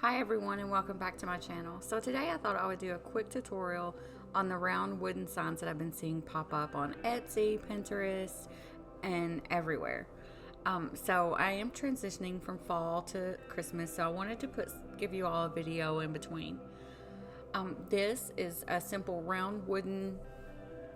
Hi everyone and welcome back to my channel. So today I thought I would do a quick tutorial on the round wooden signs that I've been seeing pop up on Etsy, Pinterest, and everywhere. So I am transitioning from fall to Christmas, so I wanted to give you all a video in between. This is a simple round wooden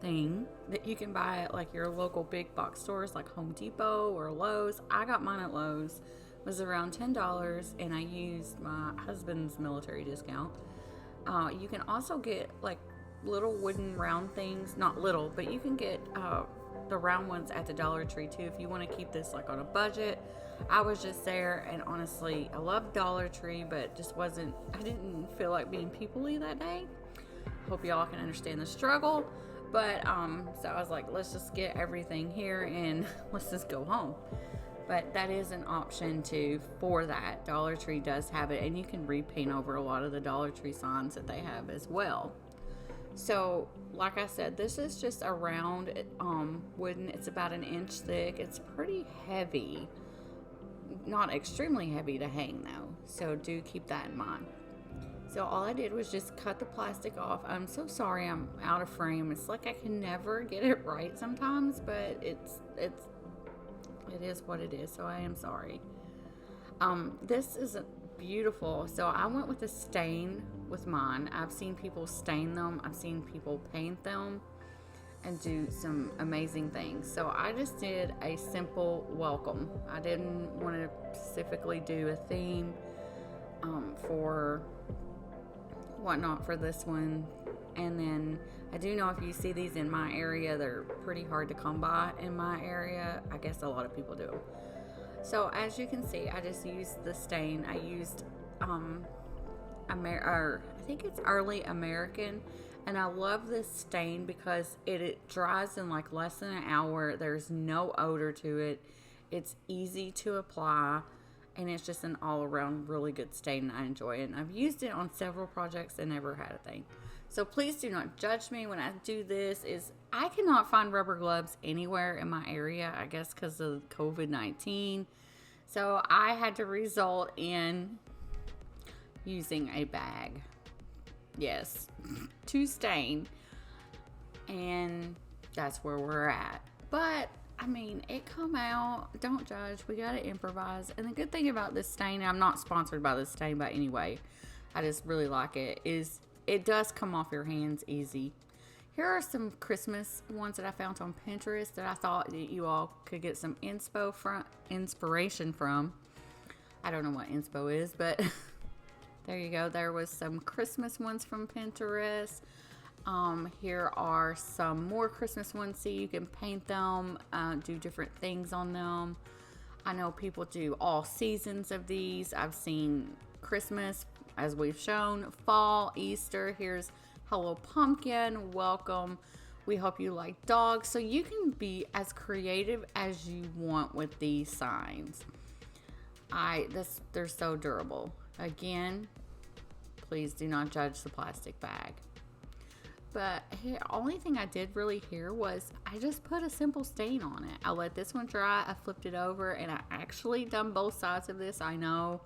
thing that you can buy at like your local big box stores like Home Depot or Lowe's. I got mine at Lowe's. It was around $10 and I used my husband's military discount. You can also get like little wooden round things, not little, but you can get the round ones at the Dollar Tree too if you want to keep this like on a budget. I was just there and honestly I love Dollar Tree, but I didn't feel like being people-y that day. Hope y'all can understand the struggle. But so I was like, let's just get everything here and let's just go home. But that is an option too for that. Dollar Tree does have it, and you can repaint over a lot of the Dollar Tree signs that they have as well. So like I said, this is just a round wooden. It's about an inch thick. It's pretty heavy, not extremely heavy to hang though, so do keep that in mind. So all I did was just cut the plastic off. I'm so sorry I'm out of frame. It's like I can never get it right sometimes, but it is what it is, so I am sorry. This is beautiful. So I went with a stain with mine. I've seen people stain them. I've seen people paint them and do some amazing things. So I just did a simple welcome. I didn't want to specifically do a theme for whatnot for this one. And then I do know if you see these in my area, they're pretty hard to come by in my area. I guess a lot of people do. So as you can see, I just used the stain. I used I think it's Early American, and I love this stain because it dries in like less than an hour. There's no odor to it. It's easy to apply. And it's just an all-around really good stain. I enjoy it. And I've used it on several projects and never had a thing. So please do not judge me when I do this. I cannot find rubber gloves anywhere in my area, I guess because of COVID-19. So I had to resort in using a bag. Yes, to stain. And that's where we're at. But I mean, it come out. Don't judge. We gotta improvise. And the good thing about this stain, I'm not sponsored by this stain by any way, I just really like it, is it does come off your hands easy. Here are some Christmas ones that I found on Pinterest that I thought that you all could get some inspiration from. I don't know what inspo is, but there you go. There was some Christmas ones from Pinterest. Here are some more Christmas ones, so you can paint them, do different things on them. I know people do all seasons of these. I've seen Christmas, as we've shown, fall, Easter. Here's Hello Pumpkin, welcome. We hope you like dogs. So you can be as creative as you want with these signs. They're so durable. Again, please do not judge the plastic bag. But the only thing I did really here was I just put a simple stain on it. I let this one dry, I flipped it over, and I actually done both sides of this. I know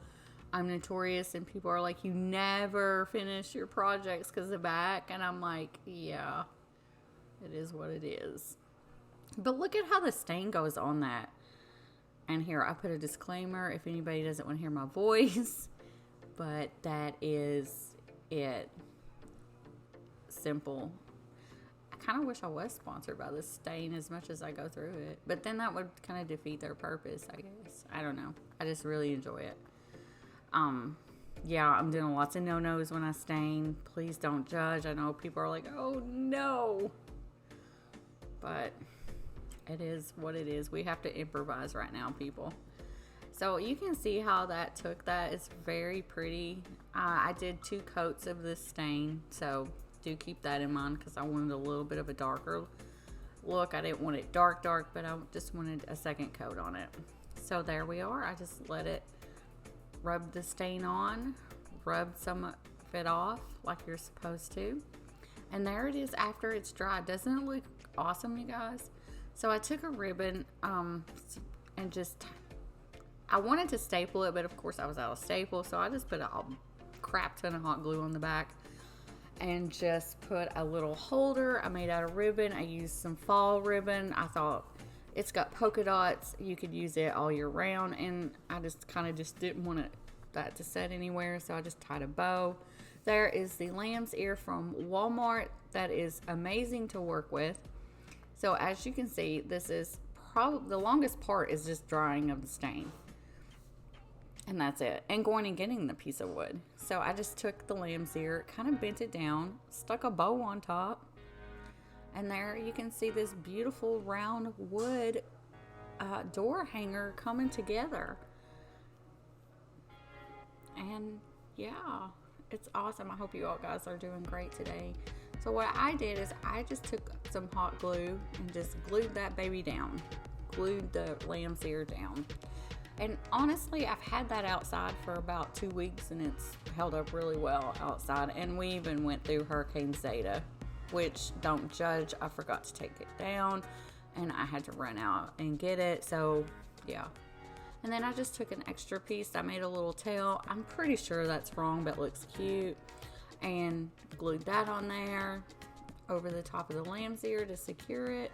I'm notorious and people are like, you never finish your projects because of the back. And I'm like, yeah, it is what it is. But look at how the stain goes on that. And here I put a disclaimer if anybody doesn't want to hear my voice. But that is it. Simple. I kind of wish I was sponsored by this stain as much as I go through it, but then that would kind of defeat their purpose, I guess. I don't know. I just really enjoy it. Yeah, I'm doing lots of no-nos when I stain. Please don't judge. I know people are like, oh no, but it is what it is. We have to improvise right now, people. So you can see how that took that. It's very pretty. I did 2 coats of this stain, so do keep that in mind because I wanted a little bit of a darker look. I didn't want it dark, but I just wanted a second coat on it. So there we are. I just let it rub the stain on, rub some of it off like you're supposed to. And there it is after it's dry. Doesn't it look awesome, you guys? So I took a ribbon and just, I wanted to staple it, but of course I was out of staple, so I just put a crap ton of hot glue on the back and just put a little holder I made out of ribbon. I used some fall ribbon. I thought it's got polka dots. You could use it all year round, and I just kind of just didn't want that to set anywhere, so I just tied a bow. There is the lamb's ear from Wal-Mart. That is amazing to work with. So as you can see, this is probably the longest part is just drying of the stain. And that's it. And going and getting the piece of wood. So I just took the lamb's ear, kind of bent it down, stuck a bow on top. And there you can see this beautiful round wood door hanger coming together. And yeah, it's awesome. I hope you all guys are doing great today. So what I did is I just took some hot glue and just glued that baby down. Glued the lamb's ear down. And honestly, I've had that outside for about 2 weeks, and it's held up really well outside. And we even went through Hurricane Zeta, which, don't judge, I forgot to take it down, and I had to run out and get it. So yeah. And then I just took an extra piece. I made a little tail. I'm pretty sure that's wrong, but it looks cute. And glued that on there over the top of the lamb's ear to secure it.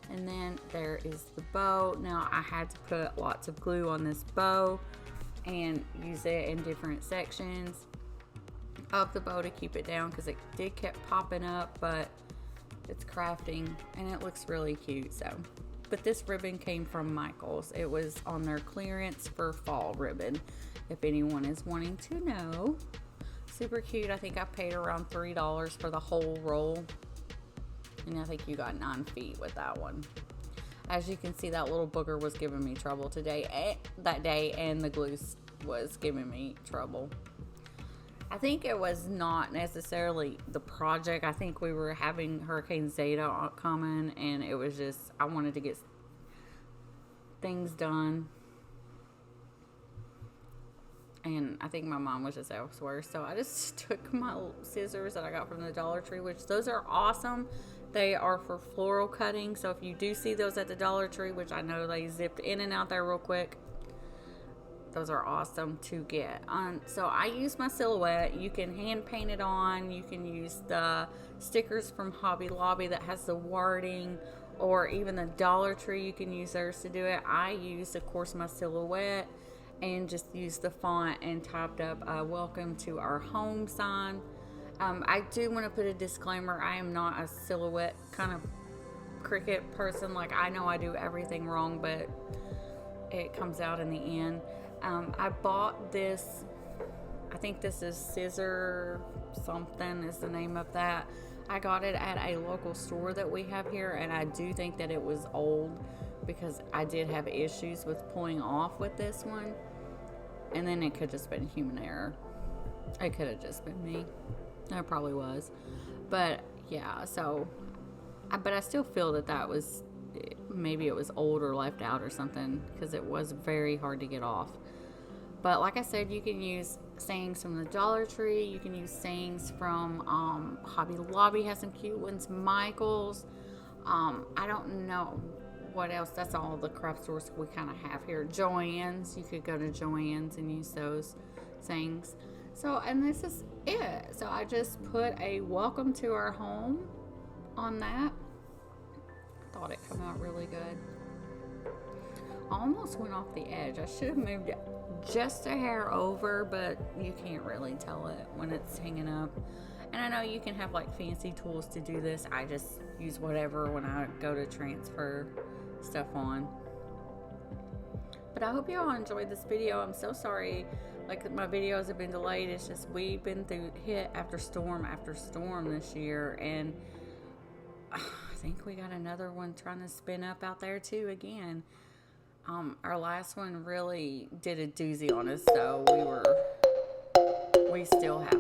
And then there is the bow. Now I had to put lots of glue on this bow and use it in different sections of the bow to keep it down, because it did kept popping up, but it's crafting and it looks really cute. So, but this ribbon came from Michael's. It was on their clearance for fall ribbon, if anyone is wanting to know. Super cute. I think I paid around $3 for the whole roll. And I think you got 9 feet with that one. As you can see, that little booger was giving me trouble that day, and the glue was giving me trouble. I think it was not necessarily the project. I think we were having Hurricane Zeta coming, and it was just, I wanted to get things done. And I think my mom was just elsewhere. So I just took my scissors that I got from the Dollar Tree, which those are awesome. They are for floral cutting. So if you do see those at the Dollar Tree, which I know they zipped in and out there real quick, those are awesome to get. So I use my silhouette. You can hand paint it on. You can use the stickers from Hobby Lobby that has the wording, or even the Dollar Tree. You can use theirs to do it. I used, of course, my silhouette and just used the font and typed up welcome to our home sign. I do want to put a disclaimer. I am not a silhouette kind of Cricut person. Like, I know I do everything wrong, but it comes out in the end. I bought this, I think this is Scissor something is the name of that. I got it at a local store that we have here, and I do think that it was old, because I did have issues with pulling off with this one. And then it could have just been human error. It could have just been me. It probably was. But yeah, so, but I still feel that was, maybe it was old or left out or something, because it was very hard to get off. But like I said, you can use sayings from the Dollar Tree. You can use sayings from Hobby Lobby has some cute ones. Michael's. I don't know what else. That's all the craft stores we kind of have here. Joann's. You could go to Joann's and use those sayings. So, and this is it. So I just put a welcome to our home on that. Thought it came out really good. I almost went off the edge. I should have moved it just a hair over, but you can't really tell it when it's hanging up. And I know you can have like fancy tools to do this. I just use whatever when I go to transfer stuff on. But I hope you all enjoyed this video. I'm so sorry, like, my videos have been delayed. It's just we've been through hit after storm this year, and I think we got another one trying to spin up out there too again. Our last one really did a doozy on us, so we still have